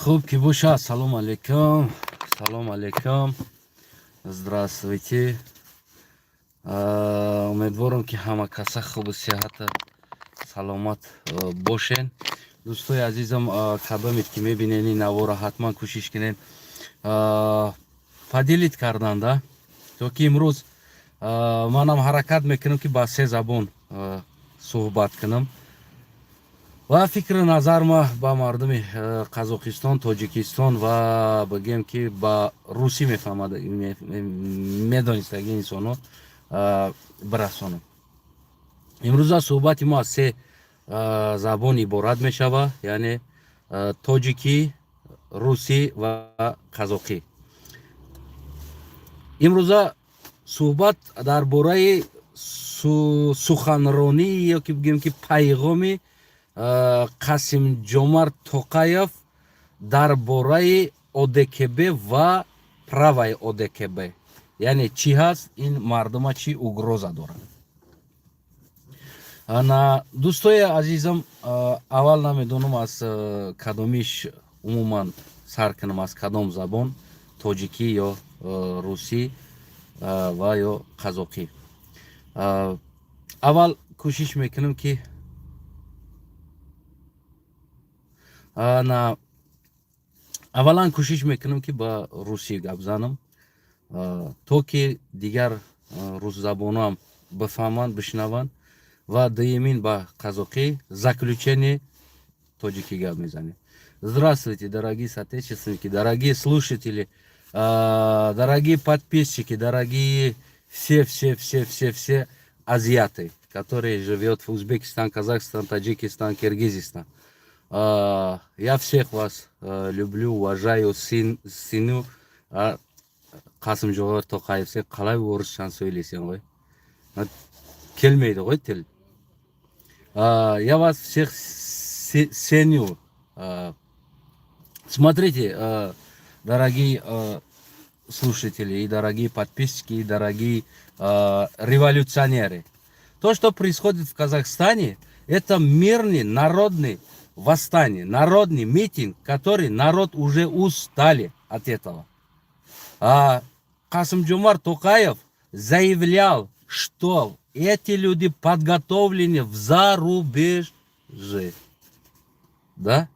Хуб, Кибуша, салом алейкум. Салом алейкум. Здравствуйте. Умедворам ки ҳама каса хубу сиҳата саломат бошен. Дӯстои азизам, кадомед ки мебинени навора ҳатман кӯшиш кунед падилид кардан да, то ки имрӯз манам ҳаракат мекунам ки ба се забон суҳбат кунам ва фикру назарма ба мардуми Қазоқистон, Тоҷикистон ва бигем ки ба русӣ медонистаги инсонҳо бирасонам. имрӯза суҳбати мо аз се забон иборат мешава, яъне тоҷикӣ, русӣ ва қазоқӣ. имрӯза суҳбат дар бораи суханронӣ ё ки бигем ки пайғоми Қасимҷомарт Тоқаев дар бораи ОДКБ ва праваи ОДКБ, яъне чӣ ҳаст, ин мардума чӣ угроза дорад. дӯстои азизам, аввал намедонам аз кадомиш умуман сар кунам, аз кадом забон, тоҷикӣ ё русӣ ва ё қазоқӣ. аввал кӯшиш мекунам ки аввалан кӯшиш мекунам ки ба русӣ гап занам, то ки дигар русзабонам бифаҳманд, бишнаванд, ва дуюмин ба қазоқӣ, заключение тоҷикӣ гап мезанем. Здравствуйте, дорогие соотечественники, дорогие слушатели, дорогие подписчики, дорогие все азиаты, которые живут в Узбекистан, Казахстан, Таджикистан, Киргизистан. Я всех вас люблю, уважаю, ценю. Қасымҷомарт Тоқаев, сен қалай орысча сөйлейсің ғой? Келмейді ғой тіл. Я вас всех ценю. Смотрите, дорогие слушатели, и дорогие подписчики, и дорогие революционеры. То, что происходит в Казахстане, это мирный народный восстание, народный митинг, который народ уже устали от этого. Қасымҷомарт Тоқаев заявлял, что эти люди подготовлены в зарубеже. Да?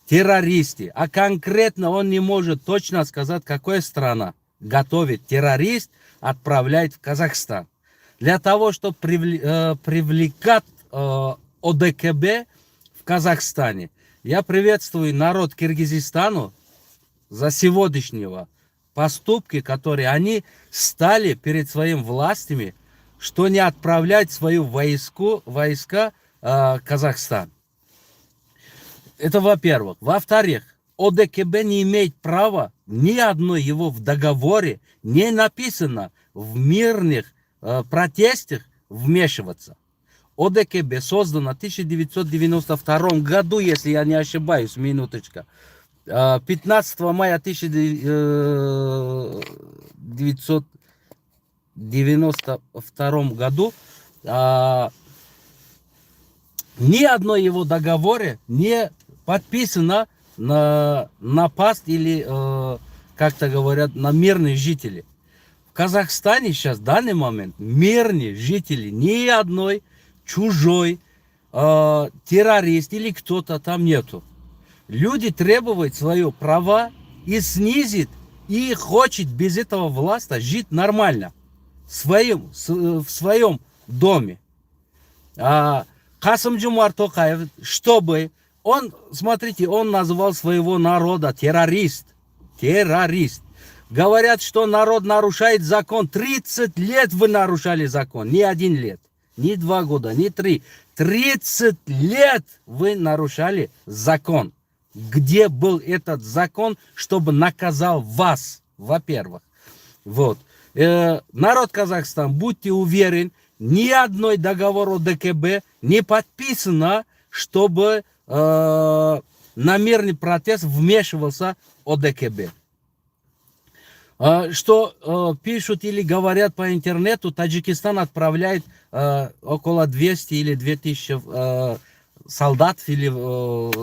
Террористы. А конкретно он не может точно сказать, какая страна готовит террорист, отправляет в Казахстан. Для того, чтобы привлекать ОДКБ в Казахстане. Я приветствую народ Киргизстана за сегодняшнего поступки, которые они стали перед своими властями, что не отправлять свою войска в Казахстан. Это во-первых. Во-вторых, ОДКБ не имеет права, ни одной его в договоре не написано в мирных протестах вмешиваться. ОДКБ создано в 1992 году, если я не ошибаюсь, минуточка. 15 мая 1992 году ни одной его договоре не подписано на напасть или, как-то говорят, на мирные жители. В Казахстане сейчас, в данный момент, мирные жители, ни одной чужой террорист или кто-то там нету. Люди требуют свои права и снизит, и хочет без этого власти жить нормально в своем доме. Қасымҷомарт Тоқаев, чтобы он, смотрите, он назвал своего народа террорист. Террорист. Говорят, что народ нарушает закон. 30 лет вы нарушали закон. Не 1 лет, не 2 года, не 3. 30 лет вы нарушали закон. Где был этот закон, чтобы наказал вас, во-первых. Вот. Народ Казахстана, будьте уверены, ни одной договор ОДКБ не подписано, чтобы на мирный протест вмешивался ОДКБ. Что пишут или говорят по интернету, Таджикистан отправляет около 200 или 2000 солдат или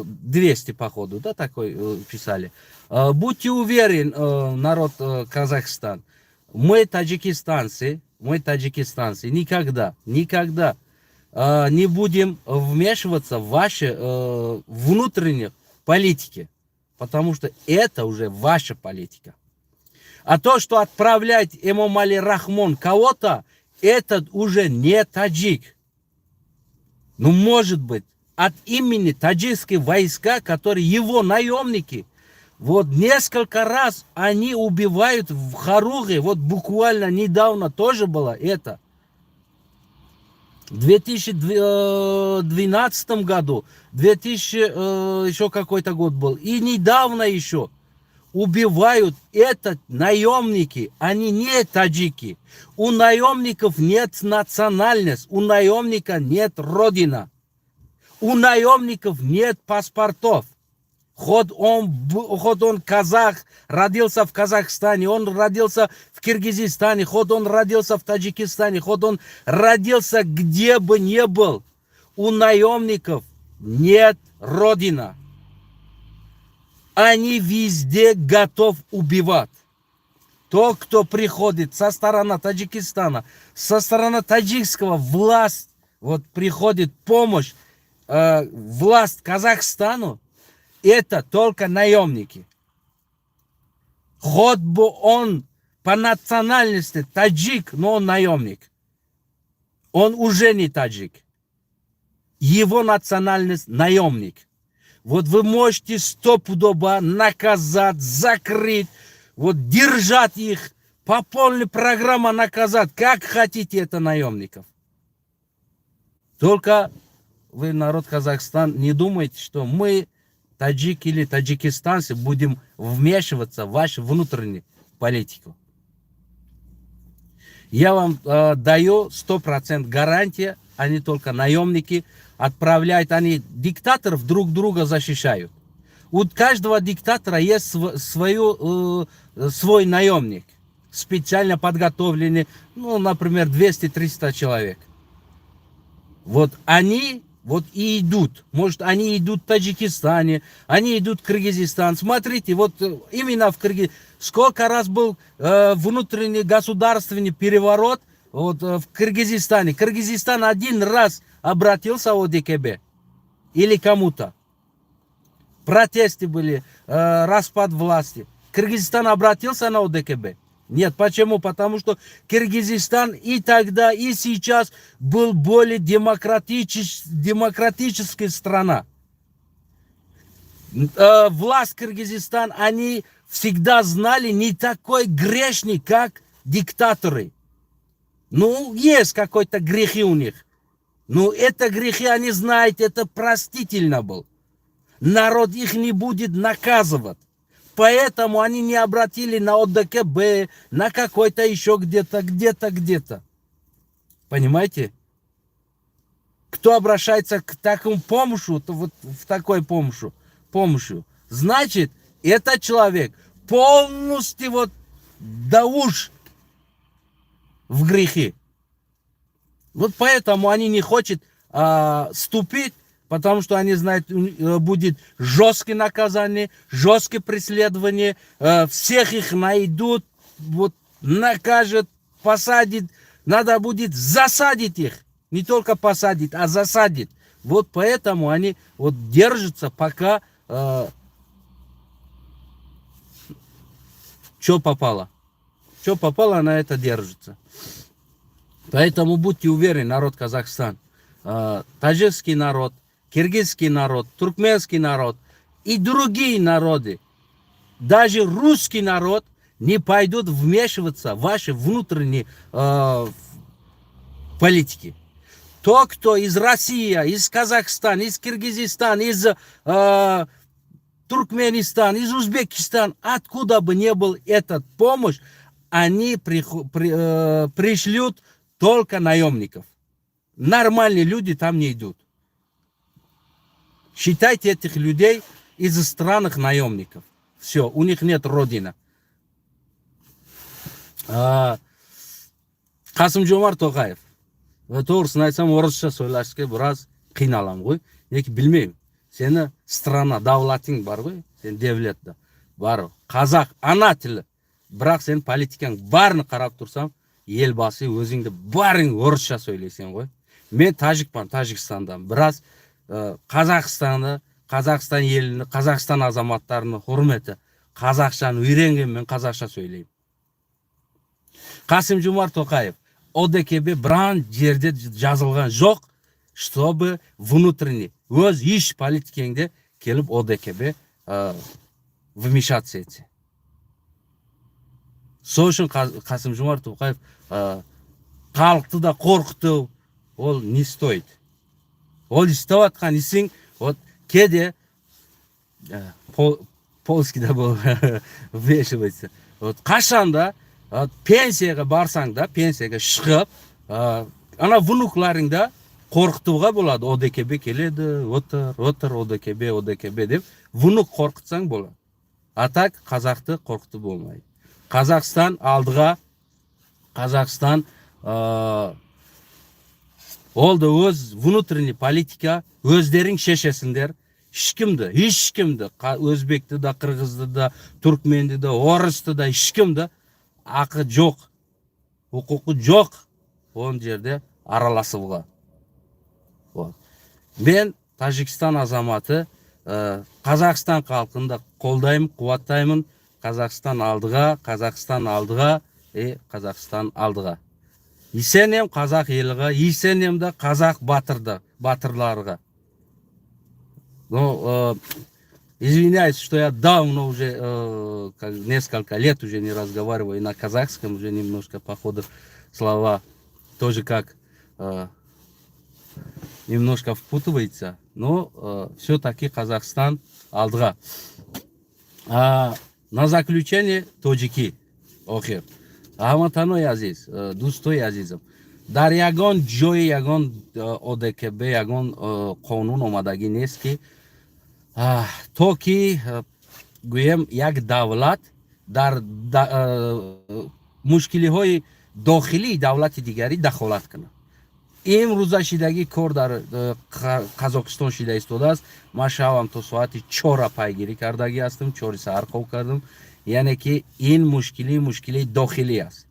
200 походу, да, такой писали. Будьте уверены, народ Казахстан, мы таджикистанцы никогда не будем вмешиваться в ваши внутренние политики, потому что это уже ваша политика. А то, что отправлять Эмомали Рахмон кого-то, это уже не таджик. Ну, может быть, от имени таджикских войска, которые его наемники, вот несколько раз они убивают в Харуге, вот буквально недавно тоже было это. В 2012 году, 2000, еще какой-то год был, и недавно еще убивают это наемники, они не таджики. У наемников нет национальности, у наемника нет родина, у наемников нет паспортов. Хоть он казах, родился в Казахстане, он родился в Киргизстане, хоть он родился в Таджикистане, хоть он родился где бы ни был, у наемников нет родина. Они везде готовы убивать. Тот, кто приходит со стороны Таджикистана, со стороны таджикского власть, вот приходит помощь, власть Казахстану, это только наемники. Хоть бы он по национальности таджик, но он наемник. Он уже не таджик. Его национальность наемник. Вот вы можете стопудово наказать, закрыть, вот держать их, по полной программе наказать, как хотите это наемников. Только вы, народ Казахстан, не думайте, что мы, таджики или таджикистанцы, будем вмешиваться в вашу внутреннюю политику. Я вам даю 100% гарантия, они только наемники, отправляют, они диктаторов друг друга защищают. У каждого диктатора есть свой наемник, специально подготовленный, ну, например, 200-300 человек. Вот они вот и идут. Может, они идут в Таджикистане, они идут в Кыргызстан. Смотрите, вот именно в Кыргызстане. Сколько раз был внутренний государственный переворот вот, в Кыргызстане. Кыргызстан один раз обратился в ОДКБ или кому-то. Протесты были, распад власти. Кыргызстан обратился на ОДКБ? Нет. Почему? Потому что Кыргызстан и тогда, и сейчас был более демократическая страна. Власть Кыргызстана, они всегда знали не такой грешник, как диктаторы. Ну, есть какой-то грехи у них. Но это грехи, они знают, это простительно был. Народ их не будет наказывать. Поэтому они не обратили на ОДКБ, на какой-то еще где-то. Понимаете? Кто обращается к такому помощи, то вот в такой помощью, значит, этот человек полностью вот до уж в грехи. Вот поэтому они не хотят ступить, потому что они знают, будет жесткое наказание, жесткое преследование, всех их найдут, вот, накажут, посадят, надо будет засадить их, не только посадить, а засадить. Вот поэтому они вот держатся, пока что попало, на это держится. Поэтому будьте уверены, народ Казахстан, таджикский народ, киргизский народ, туркменский народ и другие народы, даже русский народ, не пойдут вмешиваться в ваши внутренние политики. То, кто из России, из Казахстана, из Киргизстана, из Туркменистана, из Узбекистана, откуда бы ни был эта помощь, они пришлют только наемников. Нормальные люди там не идут. Считайте этих людей из странных наемников. Все, у них нет родины. Қасым Жомарт Тоқаев. Тоғрысын айтсам, орысша сөйлеске біраз қиналамын ғой. Неки bilmeyim. Seni страна, davlating бар ғой, сен devletda бар. Қазақ ана тілі. Бірақ сен политикаң барын қарап тұрсам, елбасы өзіңді барың орысша сөйлесең ғой. Мен тажикпан, Тажикстандан. Біраз Қазақстанды, Қазақстан елini, Қазақстан азаматтарының құрметі, қазақшаны үйренген, мен қазақша сөйлеймін. Қасым-Жомарт Тоқаев, ОДКБ біран жерде жазылған жоқ, чтобы внутренний, өз еш политикеңде келіп ОДКБ вмешаться етсе. Сол үшін Қасым-Жомарт Тоқаев халықты да қорқыту, ол не стоит. Ол істеп атқан ісің, вот кеде полскийда бұл вешивается. Вот қашанда пенсияға барсаң да, пенсияға шығып, ана внукларыңда қорқытуға болады. ОДКБ келеді, отыр, ОДКБ деп, внук қорқытсаң болады. А так қазақты қорқыту болмайды. Қазақстан алдыға, Қазақстан ол да өз внутренний политика, өздерің шешесіңдер. Ешкімді, өзбекті да, қырғызды да, түркменді да, орысты да, ешкімді ақы жоқ, құқығы жоқ, он жерде араласуға. Мен Тажикстан азаматы, Қазақстан халқында қолдаймын, қуаттаймын. Қазақстан алдыға, Қазақстан алдыға. Исенем қазақ еліға, исенем да қазақ батырларға. Но извиняюсь, что я давно уже, несколько лет уже не разговариваю на казахском, уже немножко походу слова тоже как немножко впутывается, но все-таки Казахстан алдыға. На заключение тоджики, охир. Ахматаной азиз, дустой азизам. Дар ягон ҷои ягон ОДКБ, ягон қонун омадагӣ нест ки то ки гӯем як давлат дар мушкилиҳои дохилии давлати дигари дахолат кунад. Имрӯза шидагӣ кор дар Қазоқистон шида истодааст. Ман шавам то соати 4 пайгирӣ кардагӣ ҳастам, 4 саҳар хоб кардам. Яъне ки ин мушкилии дохилӣ аст.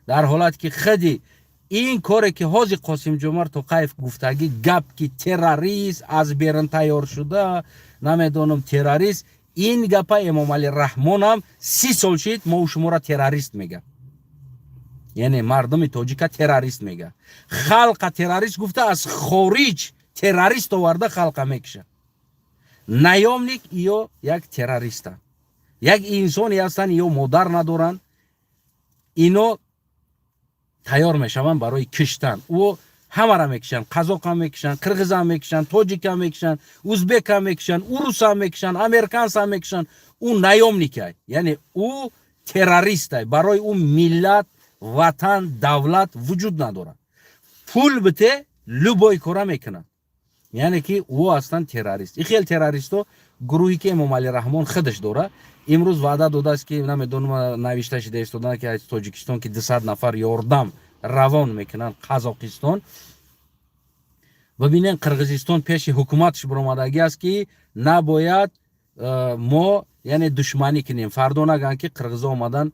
Дар ҳолате ки худи ин коре ки ҳозир Қосимҷомарт Тоқаев гуфтагӣ гап ки террорист аз берун тайёр шуда, намедонам террорист, ин гапа Эмомалӣ Раҳмон ҳам 30 сол шид мо шуморо террорист мегӯяд. Яъне мардуми тоҷика террорист мегӯяд. Халқа террорист гуфта аз хориҷ террорист оварда халқа мекушад. Наёмник ё як террористанд. Як инсони ҳастанд, ё модар надоранд. Ино тайёр мешаванд барои киштан. Ӯ ҳамаро мекишанд. Қазоқам мекишанд, қирғизам мекишанд, тоҷикам мекишанд, узбекам мекишанд, урусам мекишанд, американсам мекишанд. Ӯ наёмник ай. Яъне ӯ террорист ай. Барои ӯ миллат, ватан, давлат вуҷуд надорад. Пул бите любой кора мекунад. Яъне ки ӯ ҳастанд террорист. И хел террористо гурӯҳи ки Эмомалӣ Раҳмон худаш дора. Имрӯз ваъда додааст ки намедонам навишта шуда истодаанд ки аз Тоҷикистон ки 200 нафар ёрдам равон мекунанд Қазоқистон. Бибинен Қирғизистон пеши ҳукуматаш биромадагӣ аст ки набояд мо яъне душманӣ кунем. Фардо нагӯянд ки қирғизо омадан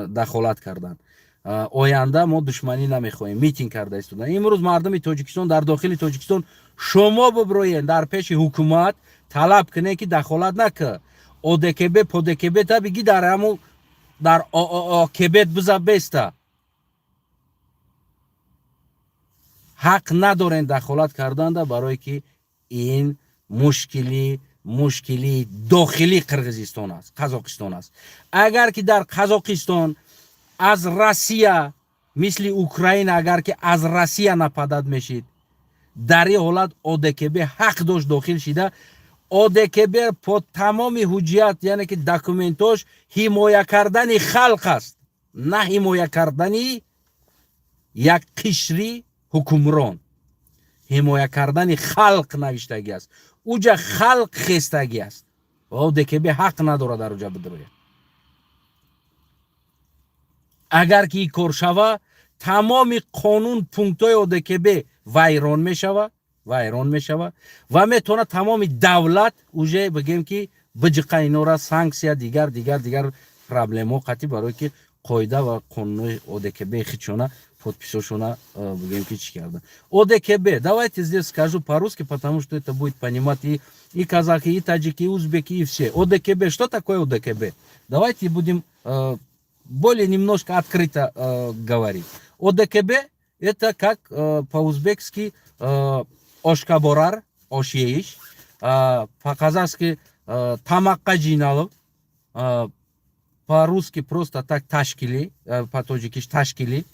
дахолат карданд. Оянда мо душманӣ намехоҳем. Митинг карда истоданд. Имрӯз мардуми Тоҷикистон дар дохили Тоҷикистон шумо биброед дар пеши ҳукумат талаб кунед ки дахолат накунад. ОДКБ, ПОДКБ та биги дар ҳамун дар ОКБ биза беста. ҳақ надорен дахолат карданда, барое ки ин мушкили дохили Қирғизистон аст, Қазоқистон аст. Агар ки дар Қазоқистон аз Россия мисли Украина агар ки аз Россия нападат мешид, дар ин ҳолат ОДКБ ҳақ дошт дохил шида. ОДКБ по тамоми ҳуҷҷият, яъне ки документош ҳимоя кардани халқ аст, на ҳимоя кардани як қишри ҳукмрон. ҳимоя кардани халқ навиштагӣ аст. уҷа халқ хестагӣ аст. ОДКБ ҳақ надорад дар уҷа бидрояд. агар ки ин кор шава, тамоми қонун пунктҳои ОДКБ вайрон мешава вайрон мешава ва метона тамоми давлат уже бигем ки биҷиқа инора санксия дигар проблемо қати барое ки қоида ва қонуни ОДКБ хичона подписошона бигем ки чӣ карда. ОДКБ, давайте здесь скажу по-русски, потому что это будет понимать и казахи, и таджики, и узбеки, и все. ОДКБ, что такое ОДКБ? Давайте будем более немножко открыто говорить. ОДКБ это как по-узбекски ошкаборар, ошеиш, по-казахски тамаққа жиналып, по-русски просто так ташкили, по-таджики ташкили,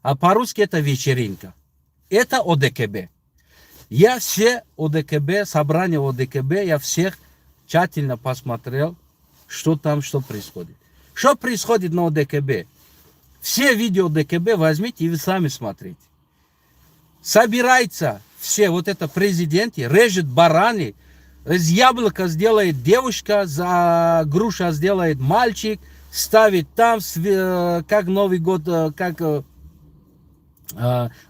а по-русски это вечеринка. Это ОДКБ. Я все ОДКБ, собрание ОДКБ, я всех тщательно посмотрел, что там, что происходит. Что происходит на ОДКБ? Все видео ОДКБ возьмите и вы сами смотрите. Собирается все, вот это президенты, режет бараны, из яблока сделает девушка, за груша сделает мальчик, ставит там, как Новый год, как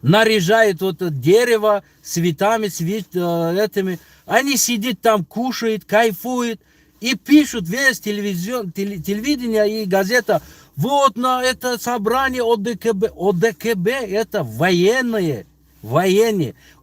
наряжает вот дерево цветами, этими. Они сидят там, кушают, кайфуют и пишут весь телевидение и газета. Вот на это собрание ОДКБ. ОДКБ это военные.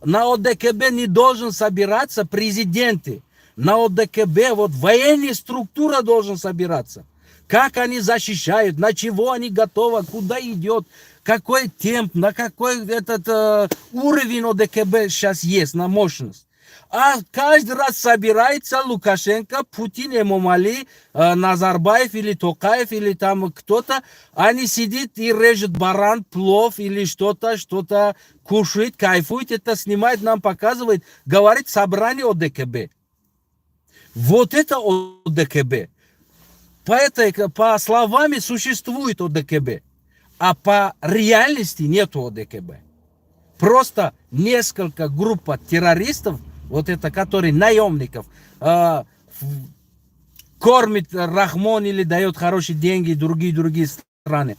На ОДКБ не должен собираться президенты. На ОДКБ вот военная структура должен собираться. Как они защищают, на чего они готовы, куда идет, какой темп, на какой этот уровень ОДКБ сейчас есть, на мощность. А каждый раз собирается Лукашенко, Путин, Эмомали, Назарбаев или Токаев или там кто-то. Они сидят и режут баран, плов или что-то кушает, кайфует, это снимает, нам показывает, говорит собрание ОДКБ. Вот это ОДКБ. По словами существует ОДКБ, а по реальности нет ОДКБ. Просто несколько групп террористов, вот это, которые наемников, кормит Рахмон или дает хорошие деньги другие страны.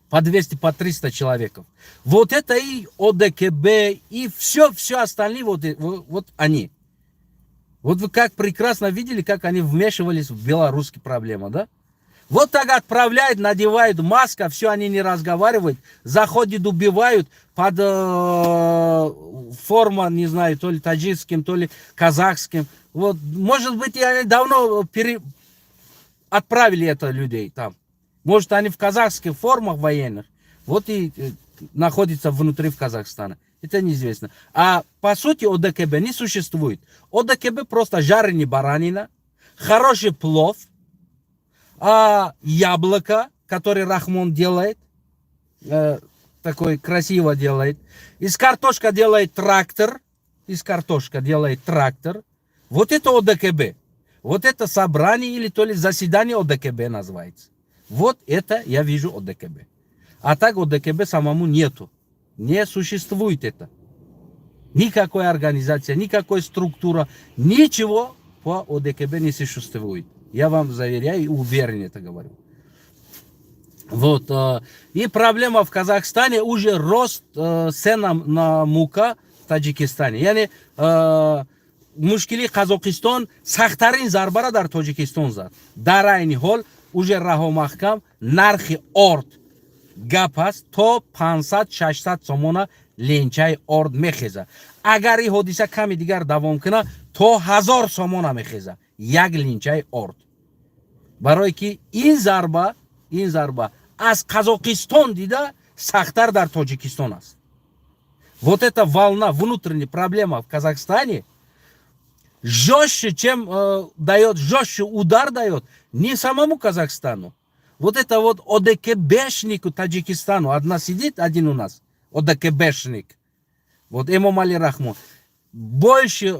По 200, по 300 человек. Вот это и ОДКБ, и все остальные, вот они. Вот вы как прекрасно видели, как они вмешивались в белорусские проблемы, да? Вот так отправляют, надевают маску, все, они не разговаривают, заходят, убивают под форму, не знаю, то ли таджикским, то ли казахским. Вот, может быть, они давно отправили это людей там. Может, они в казахских формах военных, вот и находятся внутри в Казахстане. Это неизвестно. А по сути ОДКБ не существует. ОДКБ просто жареная баранина, хороший плов, яблоко, которое Рахмон делает, такой красиво делает. Из картошка делает трактор. Вот это ОДКБ. Вот это собрание или то ли заседание ОДКБ называется. Вот это я вижу ОДКБ. А так ОДКБ самому нету. Не существует это. Никакой организации, никакой структура, ничего по ОДКБ не существует. Я вам заверяю и уверен это говорю. Вот. И проблема в Казахстане уже рост цен на мука в Таджикистане. Яни мушкили Казахстан сахтарин зарбара дар Таджикистан зад. Дар айни ҳол уже раҳо маҳкам нархи орд гап аст то 500-600 сомона ленчаи орд мехеза. Агар ин ҳодиса ками дигар давом куна то 1000 сомона мехеза як ленчаи орд. барое ки ин зарба аз Казахстан дида сахтар дар Таджикистан аст. Вот эта волна, внутренняя проблема в Казахстане жестче, чем дает, жестче удар дает не самому Казахстану. Вот это вот ОДКБшнику Таджикистану. Одна сидит, один у нас. ОДКБшник. Вот Эмомали Рахмон. Больше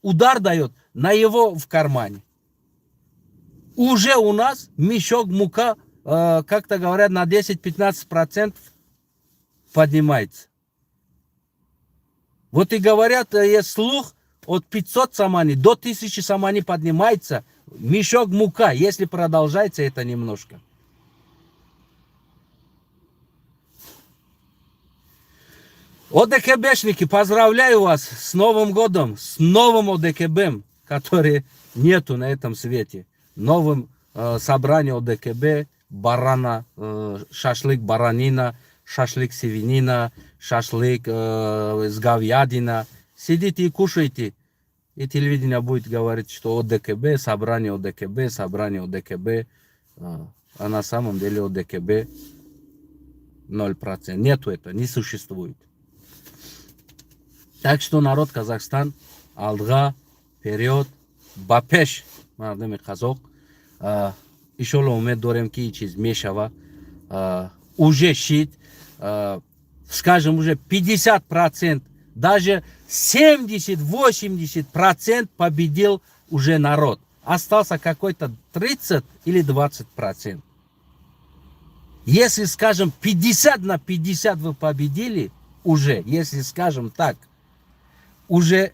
удар дает на его в кармане. Уже у нас мешок мука, как-то говорят, на 10-15% поднимается. Вот и говорят, есть слух, от 500 самани до 1000 самани поднимается мешок мука, если продолжается это немножко. ОДКБшники, поздравляю вас с Новым годом, с новым ОДКБ, который нету на этом свете. Новым собранием ОДКБ, барана, шашлык баранина, шашлык свинина, шашлык с говядина. Сидите и кушайте. И телевидение будет говорить, что ОДКБ, собрание ОДКБ, собрание ОДКБ. А на самом деле ОДКБ 0%. Нету этого, не существует. Так что народ Казахстан, алдыға, вперед, бапеш, мардами казок, еще умеет доремки через Мешава, уже щит, скажем, уже 50%, даже 70-80% победил уже народ. Остался какой-то 30 или 20%. Если, скажем, 50 на 50 вы победили, уже, если, скажем так, уже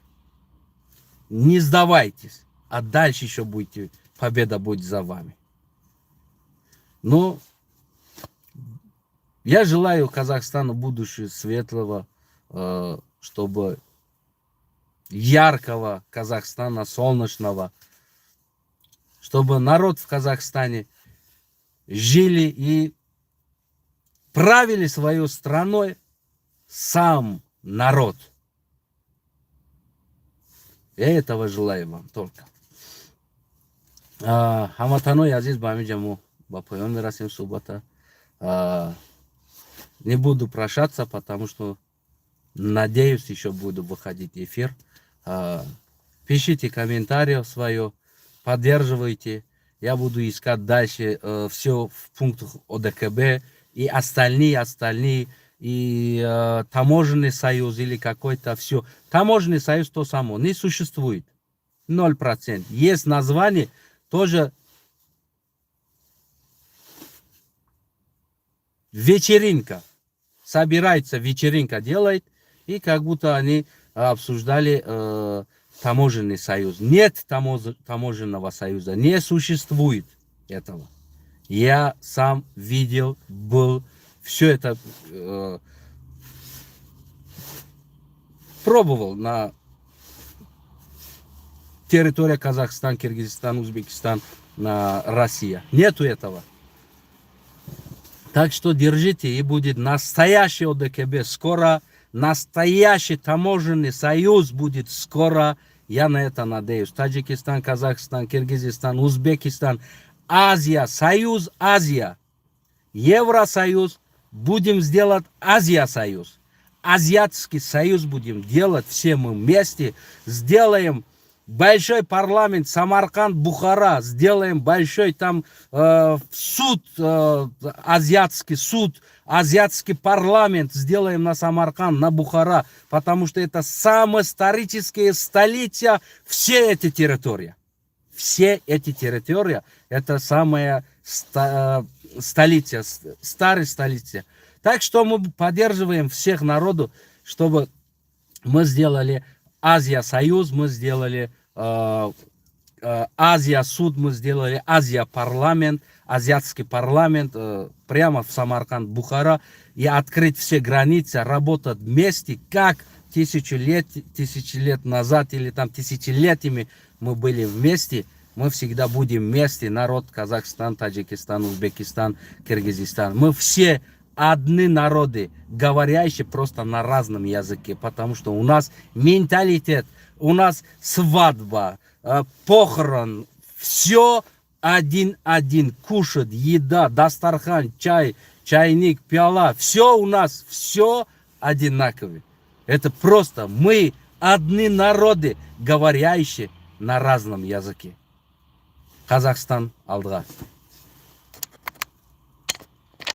не сдавайтесь, а дальше еще будете, победа будет за вами. Но я желаю Казахстану будущего светлого, чтобы яркого Казахстана, солнечного, чтобы народ в Казахстане жили и правили свою страной сам народ. Я этого желаю вам только. Хаматаной азиз бамиджаму бапайон мирасим суббота. Не буду прощаться, потому что надеюсь, еще буду выходить в эфир. Пишите комментарии свое, поддерживайте. Я буду искать дальше все в пунктах ОДКБ и остальные. И таможенный союз или какой-то все. Таможенный союз то само. Не существует. 0%. Есть название, тоже вечеринка. Собирается вечеринка, делает. И как будто они обсуждали таможенный союз. Нет таможенного союза. Не существует этого. Я сам видел, был. Все это пробовал на территории Казахстан, Киргизстан, Узбекистан, на Россия. Нету этого. Так что держите, и будет настоящий ОДКБ. Скоро настоящий таможенный союз будет скоро. Я на это надеюсь. Таджикистан, Казахстан, Киргизстан, Узбекистан, Азия, Союз Азия, Евросоюз. Будем сделать Азия-союз. Азиатский союз будем делать все мы вместе. Сделаем большой парламент Самарканд, Бухара. Сделаем большой там суд, азиатский суд, азиатский парламент. Сделаем на Самарканд, на Бухара. Потому что это самая историческая столица. Все эти территории. Все эти территории. Это самая столица, старая столица. Так что мы поддерживаем всех народов, чтобы мы сделали Азия-союз, мы сделали Азия-суд, мы сделали Азия-парламент, азиатский парламент прямо в Самарканд, Бухара, и открыть все границы, работать вместе, как тысячи лет назад или там тысячелетиями мы были вместе. Мы всегда будем вместе, народ Казахстан, Таджикистан, Узбекистан, Киргизстан. Мы все одни народы, говорящие просто на разном языке, потому что у нас менталитет, у нас свадьба, похорон, все один, кушать, еда, дастархан, чай, чайник, пиала, все у нас, все одинаковое. Это просто мы одни народы, говорящие на разном языке. Казахстан алдыға.